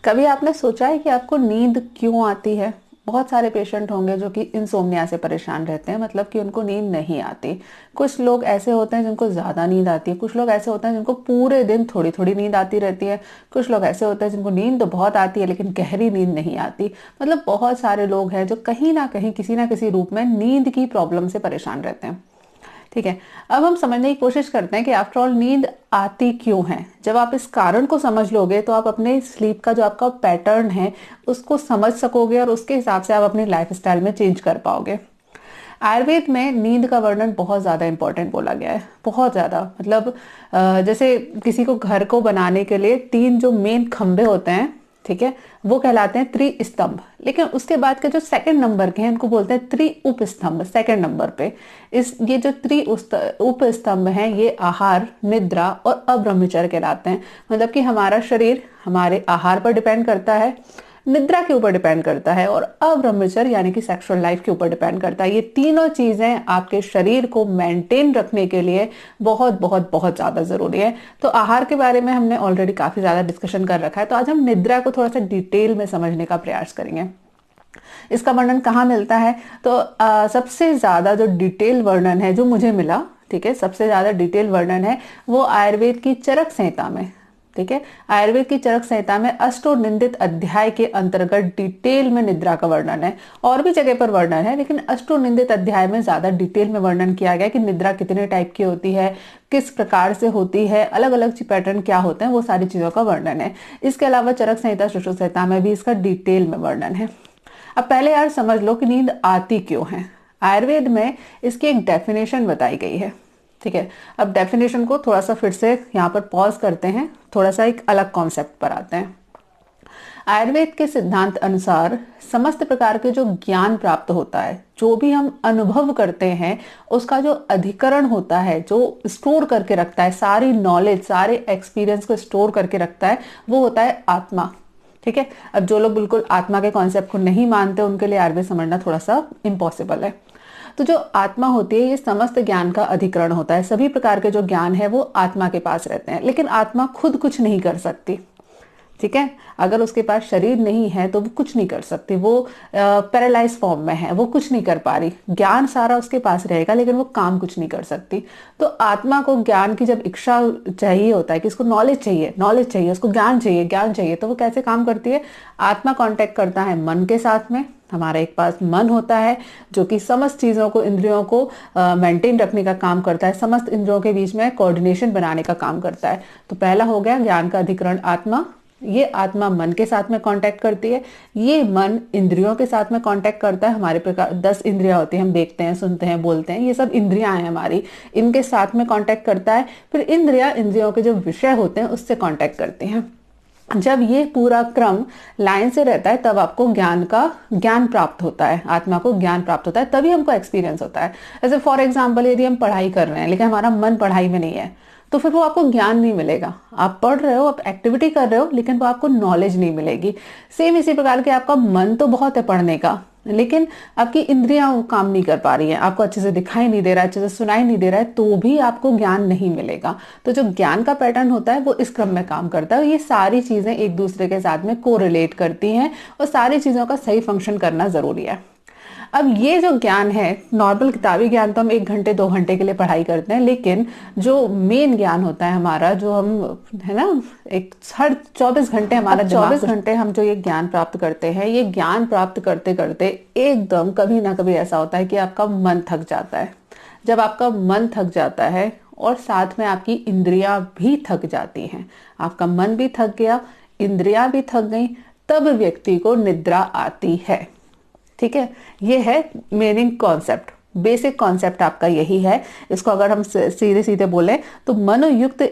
कभी आपने सोचा है कि आपको नींद क्यों आती है? बहुत सारे पेशेंट होंगे जो कि इंसोम्निया से परेशान रहते हैं, मतलब कि उनको नींद नहीं आती। कुछ लोग ऐसे होते हैं जिनको ज़्यादा नींद आती है, कुछ लोग ऐसे होते हैं जिनको पूरे दिन थोड़ी थोड़ी नींद आती रहती है, कुछ लोग ऐसे होते हैं जिनको नींद तो बहुत आती है लेकिन गहरी नींद नहीं आती। मतलब बहुत सारे लोग हैं जो कहीं ना कहीं किसी ना किसी रूप में नींद की प्रॉब्लम से परेशान रहते हैं। ठीक है। अब हम समझने की कोशिश करते हैं कि आफ्टर ऑल नींद आती क्यों है। जब आप इस कारण को समझ लोगे तो आप अपने स्लीप का जो आपका पैटर्न है उसको समझ सकोगे और उसके हिसाब से आप अपनी लाइफ स्टाइल में चेंज कर पाओगे। आयुर्वेद में नींद का वर्णन बहुत ज़्यादा इंपॉर्टेंट बोला गया है, बहुत ज़्यादा। मतलब जैसे किसी को घर को बनाने के लिए तीन जो मेन खंभे होते हैं, ठीक है, वो कहलाते हैं त्रिस्तंभ। लेकिन उसके बाद के जो सेकंड नंबर के हैं उनको बोलते हैं त्रि उपस्तंभ, सेकंड नंबर पे। इस ये जो उपस्तंभ हैं ये आहार, निद्रा और अब्रह्मचर्य कहलाते हैं। मतलब कि हमारा शरीर हमारे आहार पर डिपेंड करता है, निद्रा के ऊपर डिपेंड करता है और अब्रह्मचर्य यानी कि सेक्सुअल लाइफ के ऊपर डिपेंड करता है। ये तीनों चीजें आपके शरीर को मेंटेन रखने के लिए बहुत बहुत बहुत ज्यादा जरूरी है। तो आहार के बारे में हमने ऑलरेडी काफी ज्यादा डिस्कशन कर रखा है, तो आज हम निद्रा को थोड़ा सा डिटेल में समझने का प्रयास करेंगे। इसका वर्णन कहाँ मिलता है? तो सबसे ज्यादा जो डिटेल वर्णन है जो मुझे मिला, ठीक है, सबसे ज्यादा डिटेल वर्णन है वो आयुर्वेद की चरक संहिता में। ठीक है, आयुर्वेद की चरक संहिता में अष्टोनिंदित अध्याय के अंतर्गत डिटेल में निद्रा का वर्णन है। और भी जगह पर वर्णन है लेकिन अष्टोनिंदित अध्याय में ज्यादा डिटेल में वर्णन किया गया कि निद्रा कितने टाइप की होती है, किस प्रकार से होती है, अलग अलग पैटर्न क्या होते हैं, वो सारी चीजों का वर्णन है। इसके अलावा चरक संहिता, सुश्रुत संहिता में भी इसका डिटेल में वर्णन है। अब पहले यार समझ लो कि नींद आती क्यों है। आयुर्वेद में इसकी एक डेफिनेशन बताई गई है। ठीक है, अब डेफिनेशन को थोड़ा सा फिर से यहाँ पर पॉज करते हैं, थोड़ा सा एक अलग कॉन्सेप्ट पर आते हैं। आयुर्वेद के सिद्धांत अनुसार समस्त प्रकार के जो ज्ञान प्राप्त होता है, जो भी हम अनुभव करते हैं, उसका जो अधिकरण होता है, जो स्टोर करके रखता है, सारी नॉलेज, सारे एक्सपीरियंस को स्टोर करके रखता है, वो होता है आत्मा। ठीक है, अब जो लोग बिल्कुल आत्मा के कॉन्सेप्ट को नहीं मानते उनके लिए आयुर्वेद समझना थोड़ा सा इम्पॉसिबल है। तो जो आत्मा होती है ये समस्त ज्ञान का अधिकरण होता है। सभी प्रकार के जो ज्ञान है वो आत्मा के पास रहते हैं, लेकिन आत्मा खुद कुछ नहीं कर सकती। ठीक है, अगर उसके पास शरीर नहीं है तो वो कुछ नहीं कर सकती, वो पैरालाइज फॉर्म में है, वो कुछ नहीं कर पा रही। ज्ञान सारा उसके पास रहेगा लेकिन वो काम कुछ नहीं कर सकती। तो आत्मा को ज्ञान की जब इच्छा चाहिए होता है कि इसको नॉलेज चाहिए, नॉलेज चाहिए, उसको ज्ञान चाहिए, ज्ञान चाहिए, तो वो कैसे काम करती है? आत्मा कांटेक्ट करता है मन के साथ में। हमारे एक पास मन होता है जो कि समस्त चीजों को, इंद्रियों को मेंटेन रखने का काम करता है, समस्त इंद्रियों के बीच में कोऑर्डिनेशन बनाने का काम करता है। तो पहला हो गया ज्ञान का अधिकरण आत्मा। ये आत्मा मन के साथ में कांटेक्ट करती है, ये मन इंद्रियों के साथ में कांटेक्ट करता है। हमारे प्रकार 10 इंद्रियां होती हैं, हम देखते हैं, सुनते हैं, बोलते हैं, ये सब इंद्रियां हैं हमारी, इनके साथ में कांटेक्ट करता है। फिर इंद्रियां इंद्रियों के जो विषय होते हैं उससे कांटेक्ट करती हैं। जब ये पूरा क्रम लाइन से रहता है तब आपको ज्ञान प्राप्त होता है, आत्मा को ज्ञान प्राप्त होता है, तभी हमको एक्सपीरियंस होता है। जैसे फॉर एग्जांपल यदि हम पढ़ाई कर रहे हैं लेकिन हमारा मन पढ़ाई में नहीं है तो फिर वो आपको ज्ञान नहीं मिलेगा। आप पढ़ रहे हो, आप एक्टिविटी कर रहे हो, लेकिन वो आपको नॉलेज नहीं मिलेगी। सेम इसी प्रकार के आपका मन तो बहुत है पढ़ने का, लेकिन आपकी इंद्रियां वो काम नहीं कर पा रही हैं, आपको अच्छे से दिखाई नहीं दे रहा है, अच्छे से सुनाई नहीं दे रहा है, तो भी आपको ज्ञान नहीं मिलेगा। तो जो ज्ञान का पैटर्न होता है वो इस क्रम में काम करता है। ये सारी चीजें एक दूसरे के साथ में कोरिलेट करती हैं और सारी चीजों का सही फंक्शन करना जरूरी है। अब ये जो ज्ञान है, नॉर्मल किताबी ज्ञान तो हम 1 घंटे 2 घंटे के लिए पढ़ाई करते हैं, लेकिन जो मेन ज्ञान होता है हमारा, जो हम, है ना, एक हर 24 घंटे हमारा 24 घंटे हम जो ये ज्ञान प्राप्त करते हैं, ये ज्ञान प्राप्त करते करते एकदम कभी ना कभी ऐसा होता है कि आपका मन थक जाता है। जब आपका मन थक जाता है और साथ में आपकी इंद्रियां भी थक जाती हैं, आपका मन भी थक गया, इंद्रियां भी थक गई, तब व्यक्ति को निद्रा आती है। ठीक है, ये है मेनिंग कॉन्सेप्ट, बेसिक कॉन्सेप्ट आपका यही है। इसको अगर हम सीधे सीधे बोले तो मनोयुक्त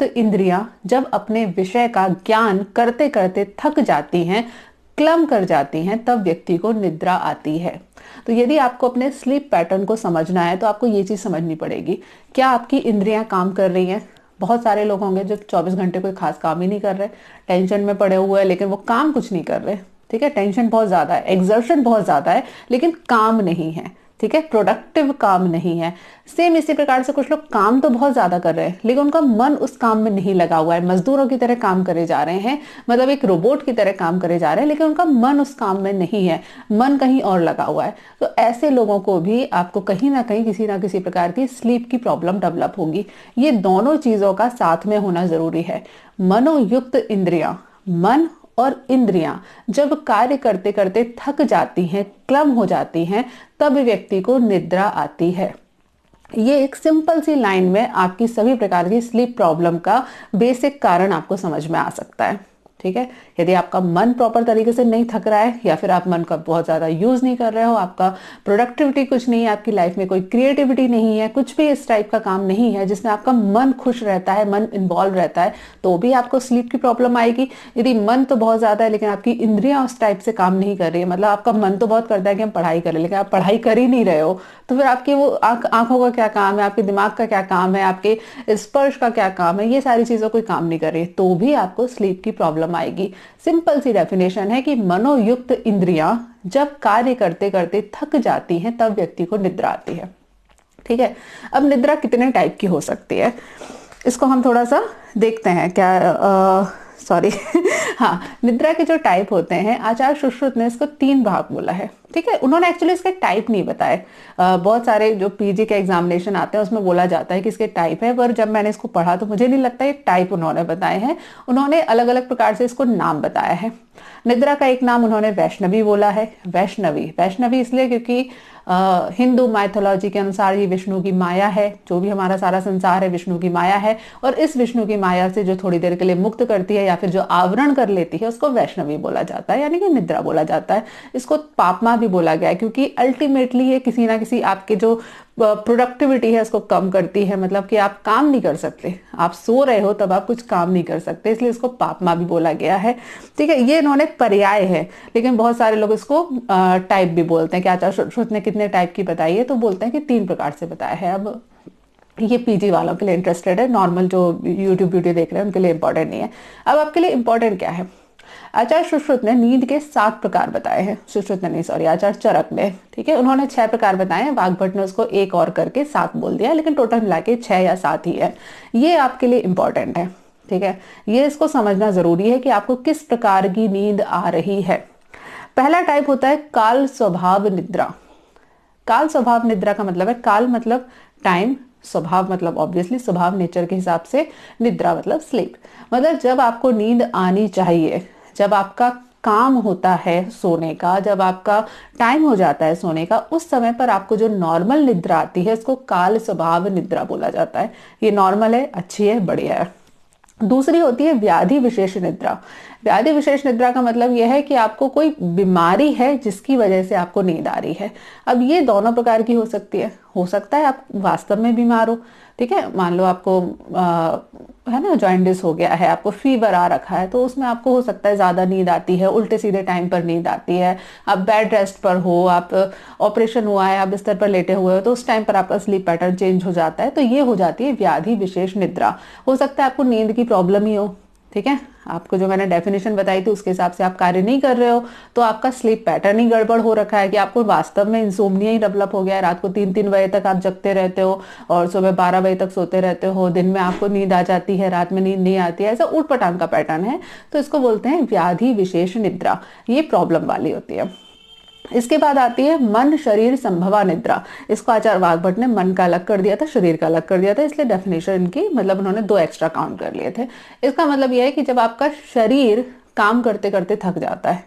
इंद्रियां जब अपने विषय का ज्ञान करते करते थक जाती हैं, क्लम कर जाती हैं, तब व्यक्ति को निद्रा आती है। तो यदि आपको अपने स्लीप पैटर्न को समझना है तो आपको ये चीज समझनी पड़ेगी, क्या आपकी इंद्रियां काम कर रही हैं? बहुत सारे लोग होंगे जो 24 घंटे कोई खास काम ही नहीं कर रहे, टेंशन में पड़े हुए हैं लेकिन वो काम कुछ नहीं कर रहे। ठीक है, टेंशन बहुत ज्यादा है, एक्सर्शन बहुत ज्यादा है, लेकिन काम नहीं है। ठीक है, प्रोडक्टिव काम नहीं है। सेम इसी प्रकार से कुछ लोग काम तो बहुत ज्यादा कर रहे हैं लेकिन उनका मन उस काम में नहीं लगा हुआ है, मजदूरों की तरह काम करे जा रहे हैं, मतलब एक रोबोट की तरह काम करे जा रहे हैं, लेकिन उनका मन उस काम में नहीं है, मन कहीं और लगा हुआ है। तो ऐसे लोगों को भी आपको कहीं ना कहीं किसी ना किसी प्रकार की स्लीप की प्रॉब्लम डेवलप होगी। ये दोनों चीजों का साथ में होना जरूरी है। मनोयुक्त इंद्रियां, मन और इंद्रियां जब कार्य करते करते थक जाती हैं, क्लम हो जाती हैं, तब व्यक्ति को निद्रा आती है। ये एक सिंपल सी लाइन में आपकी सभी प्रकार की स्लीप प्रॉब्लम का बेसिक कारण आपको समझ में आ सकता है। ठीक है, यदि आपका मन प्रॉपर तरीके से नहीं थक रहा है या फिर आप मन का बहुत ज्यादा यूज नहीं कर रहे हो, आपका प्रोडक्टिविटी कुछ नहीं है, आपकी लाइफ में कोई क्रिएटिविटी नहीं है, कुछ भी इस टाइप का काम नहीं है जिसमें आपका मन खुश रहता है, मन इन्वॉल्व रहता है, तो भी आपको स्लीप की प्रॉब्लम आएगी। यदि मन तो बहुत ज्यादा है लेकिन आपकी इंद्रियां उस टाइप से काम नहीं कर रही है, मतलब आपका मन तो बहुत करता है कि हम पढ़ाई करें लेकिन आप पढ़ाई कर ही नहीं रहे हो, तो फिर आपके वो आंखों का क्या काम है, आपके दिमाग का क्या काम है, आपके स्पर्श का क्या काम है, ये सारी चीजों कोई काम नहीं कर रही है, तो भी आपको स्लीप की प्रॉब्लम आएगी। सिंपल सी डेफिनेशन है कि मनोयुक्त इंद्रियां जब कार्य करते करते थक जाती हैं तब व्यक्ति को निद्रा आती है। ठीक है, अब निद्रा कितने टाइप की हो सकती है इसको हम थोड़ा सा देखते हैं। क्या सॉरी हाँ, निद्रा के जो टाइप होते हैं, आचार्य सुश्रुत ने इसको 3 भाग बोला है। ठीक है, उन्होंने एक्चुअली इसके टाइप नहीं बताए। बहुत सारे जो पीजी के एग्जामिनेशन आते हैं उसमें बोला जाता है कि इसके टाइप है, पर जब मैंने इसको पढ़ा तो मुझे नहीं लगता ये टाइप उन्होंने बताए हैं। उन्होंने अलग अलग प्रकार से इसको नाम बताया है। निद्रा का एक नाम उन्होंने वैष्णवी बोला है। वैष्णवी वैष्णवी इसलिए क्योंकि हिंदू माइथोलॉजी के अनुसार ये विष्णु की माया है, जो भी हमारा सारा संसार है विष्णु की माया है, और इस विष्णु की माया से जो थोड़ी देर के लिए मुक्त करती है या फिर जो आवरण कर लेती है उसको वैष्णवी बोला जाता है, यानी कि निद्रा बोला जाता है। इसको पापमा भी बोला गया है क्योंकि अल्टीमेटली ये किसी ना किसी आपके जो प्रोडक्टिविटी है उसको कम करती है, मतलब कि आप काम नहीं कर सकते, आप सो रहे हो तब आप कुछ काम नहीं कर सकते, इसलिए इसको पापमा भी बोला गया है। ठीक है, ये इन्होंने पर्याय है, लेकिन बहुत सारे लोग इसको टाइप भी बोलते हैं कि आचार्य सुश्रुत ने कितने टाइप की बताई है, तो बोलते हैं कि 3 प्रकार से बताया है। अब ये पीजी वालों के लिए इंटरेस्टेड है, नॉर्मल जो यूट्यूब वीडियो देख रहे हैं उनके लिए इंपॉर्टेंट नहीं है। अब आपके लिए इंपॉर्टेंट क्या है, आचार्य सुश्रुत ने नींद के 7 प्रकार बताए हैं। सुश्रुत ने नहीं, सॉरी, आचार्य चरक ने। ठीक है, उन्होंने 6 प्रकार बताए हैं, वाग्भट ने उसको एक और करके 7 बोल दिया, लेकिन टोटल मिला के 6 या 7 ही है। ये आपके लिए इंपॉर्टेंट है। ठीक है, ये इसको समझना जरूरी है कि आपको किस प्रकार की नींद आ रही है। पहला टाइप होता है काल स्वभाव निद्रा। काल स्वभाव निद्रा का मतलब है, काल मतलब टाइम, स्वभाव मतलब ऑब्वियसली स्वभाव नेचर के हिसाब से, निद्रा मतलब स्लीप, मतलब जब आपको नींद आनी चाहिए, जब आपका काम होता है सोने का, जब आपका टाइम हो जाता है सोने का, उस समय पर आपको जो नॉर्मल निद्रा आती है उसको काल स्वभाव निद्रा बोला जाता है। ये नॉर्मल है, अच्छी है, बढ़िया है। दूसरी होती है व्याधि विशेष निद्रा। व्याधि विशेष निद्रा का मतलब यह है कि आपको कोई बीमारी है जिसकी वजह से आपको नींद आ रही है। अब ये दोनों प्रकार की हो सकती है। हो सकता है आप वास्तव में बीमार हो, ठीक है, मान लो आपको है ना जॉइंटिस हो गया है, आपको फीवर आ रखा है, तो उसमें आपको हो सकता है ज्यादा नींद आती है, उल्टे सीधे टाइम पर नींद आती है, आप बेड रेस्ट पर हो, आप ऑपरेशन हुआ है, आप बिस्तर पर लेटे हुए हो, तो उस टाइम पर आपका स्लीप पैटर्न चेंज हो जाता है, तो ये हो जाती है व्याधि विशेष निद्रा। हो सकता है आपको नींद की प्रॉब्लम ही हो, ठीक है, आपको जो मैंने डेफिनेशन बताई थी उसके हिसाब से आप कार्य नहीं कर रहे हो, तो आपका स्लीप पैटर्न ही गड़बड़ हो रखा है कि आपको वास्तव में इंसोम्निया ही डेवलप हो गया है। रात को 3-3 बजे तक आप जगते रहते हो और सुबह 12 बजे तक सोते रहते हो, दिन में आपको नींद आ जाती है, रात में नींद नहीं आती है, ऐसा ऊट पटांग का पैटर्न है, तो इसको बोलते हैं व्याधि विशेष निद्रा। ये प्रॉब्लम वाली होती है। इसके बाद आती है मन शरीर संभवा निद्रा। इसको आचार्य वाग्भट ने मन का अलग कर दिया था, शरीर का अलग कर दिया था, इसलिए डेफिनेशन इनकी मतलब उन्होंने 2 एक्स्ट्रा काउंट कर लिए थे। इसका मतलब यह है कि जब आपका शरीर काम करते करते थक जाता है,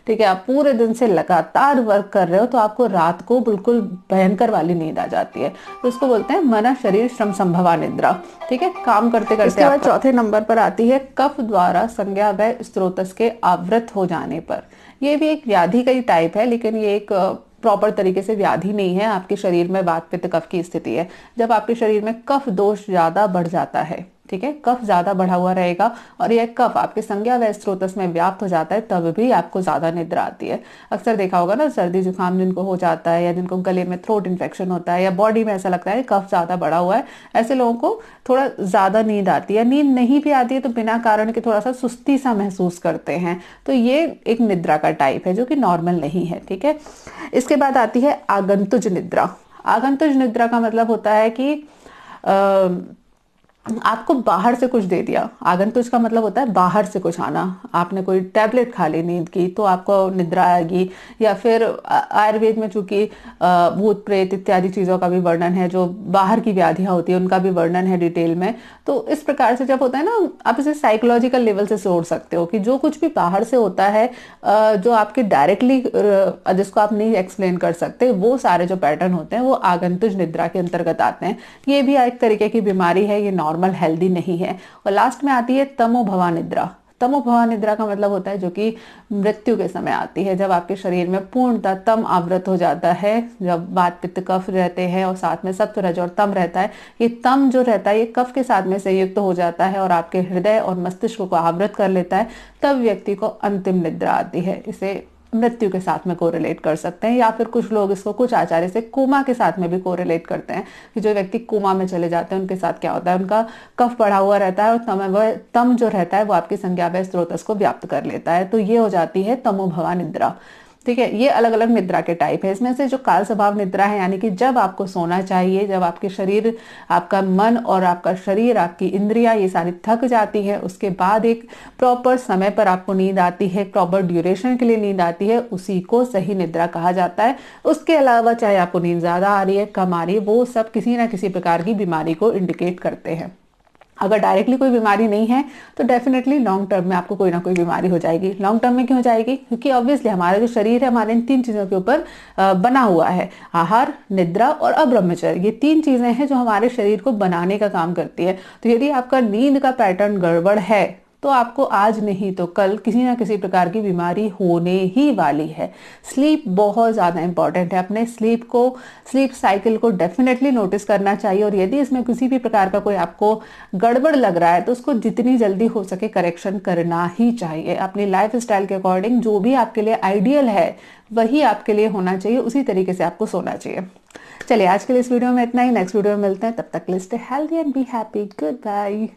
ठीक है, आप पूरे दिन से लगातार वर्क कर रहे हो, तो आपको रात को बिल्कुल भयंकर वाली नींद आ जाती है, तो इसको बोलते हैं मन शरीर श्रम संभवा निद्रा। ठीक है, काम करते करते। इसके बाद चौथे नंबर पर आती है कफ द्वारा संज्ञा व स्त्रोतस के आवृत हो जाने पर। ये भी एक व्याधि का ही टाइप है, लेकिन ये एक प्रॉपर तरीके से व्याधि नहीं है, आपके शरीर में वात पित्त कफ की स्थिति है। जब आपके शरीर में कफ दोष ज्यादा बढ़ जाता है, ठीक है, कफ ज्यादा बढ़ा हुआ रहेगा और यह कफ आपके संज्ञाव्यय स्रोतस में व्याप्त हो जाता है, तब भी आपको ज्यादा निद्रा आती है। अक्सर देखा होगा ना, सर्दी जुकाम जिनको हो जाता है, या जिनको गले में थ्रोट इन्फेक्शन होता है, या बॉडी में ऐसा लगता है कफ ज्यादा बढ़ा हुआ है, ऐसे लोगों को थोड़ा ज्यादा नींद आती है। नींद नहीं भी आती है तो बिना कारण के थोड़ा सा सुस्ती सा महसूस करते हैं, तो ये एक निद्रा का टाइप है जो कि नॉर्मल नहीं है, ठीक है। इसके बाद आती है आगंतुज निद्रा। आगंतुज निद्रा का मतलब होता है कि आपको बाहर से कुछ दे दिया। आगंतुज का मतलब होता है बाहर से कुछ आना। आपने कोई टैबलेट खा ली नींद की तो आपको निद्रा आएगी, या फिर आयुर्वेद में चूंकि भूत प्रेत इत्यादि चीजों का भी वर्णन है, जो बाहर की व्याधियां होती है उनका भी वर्णन है डिटेल में। तो इस प्रकार से जब होता है ना, आप इसे साइकोलॉजिकल लेवल से जोड़ सकते हो कि जो कुछ भी बाहर से होता है, जो आपके डायरेक्टली, जिसको आप नहीं एक्सप्लेन कर सकते, वो सारे जो पैटर्न होते हैं वो आगंतुज निद्रा के अंतर्गत आते हैं। ये भी एक तरीके की बीमारी है, ये नॉर्मल हेल्दी नहीं है। और लास्ट में आती है तमोभवा निद्रा। तमोभवा निद्रा का मतलब होता है जो कि मृत्यु के समय आती है, जब आपके शरीर में पूर्णतः तम आवृत हो जाता है, जब वात पित्त कफ रहते हैं और साथ में सत्व रज और तम रहता है। ये तम जो रहता है ये कफ के साथ में संयुक्त हो जाता है और आपके हृदय और मस्तिष्क को आवृत कर लेता है, तब व्यक्ति को अंतिम निद्रा आती है। इसे मृत्यु के साथ में कोरिलेट कर सकते हैं, या फिर कुछ लोग इसको, कुछ आचार्य से कोमा के साथ में भी कोरिलेट करते हैं कि जो व्यक्ति कोमा में चले जाते हैं उनके साथ क्या होता है, उनका कफ बढ़ा हुआ रहता है और तम जो रहता है वो आपकी संज्ञाव्यय स्रोतस को व्याप्त कर लेता है, तो ये हो जाती है तमोभवा निद्रा, ठीक है। ये अलग अलग निद्रा के टाइप है। इसमें से जो काल स्वभाव निद्रा है, यानी कि जब आपको सोना चाहिए, जब आपके शरीर, आपका मन और आपका शरीर, आपकी इंद्रियां ये सारी थक जाती है, उसके बाद एक प्रॉपर समय पर आपको नींद आती है, प्रॉपर ड्यूरेशन के लिए नींद आती है, उसी को सही निद्रा कहा जाता है। उसके अलावा चाहे आपको नींद ज्यादा आ रही है, कम आ रही है, वो सब किसी ना किसी प्रकार की बीमारी को इंडिकेट करते हैं। अगर डायरेक्टली कोई बीमारी नहीं है तो डेफिनेटली लॉन्ग टर्म में आपको कोई ना कोई बीमारी हो जाएगी। लॉन्ग टर्म में क्यों हो जाएगी? क्योंकि ऑब्वियसली हमारा जो शरीर है हमारे इन 3 चीजों के ऊपर बना हुआ है। आहार, निद्रा और अब्रह्मचर्य, ये 3 चीजें हैं जो हमारे शरीर को बनाने का काम करती है। तो यदि आपका नींद का पैटर्न गड़बड़ है तो आपको आज नहीं तो कल किसी ना किसी प्रकार की बीमारी होने ही वाली है। स्लीप बहुत ज़्यादा इंपॉर्टेंट है। अपने स्लीप साइकिल को डेफिनेटली नोटिस करना चाहिए, और यदि इसमें किसी भी प्रकार का कोई आपको गड़बड़ लग रहा है तो उसको जितनी जल्दी हो सके करेक्शन करना ही चाहिए। अपनी लाइफ स्टाइल के अकॉर्डिंग जो भी आपके लिए आइडियल है वही आपके लिए होना चाहिए, उसी तरीके से आपको सोना चाहिए। चलिए आज के लिए इस वीडियो में इतना ही। नेक्स्ट वीडियो में मिलते हैं, तब तक के लिए stay healthy and be happy. Good bye.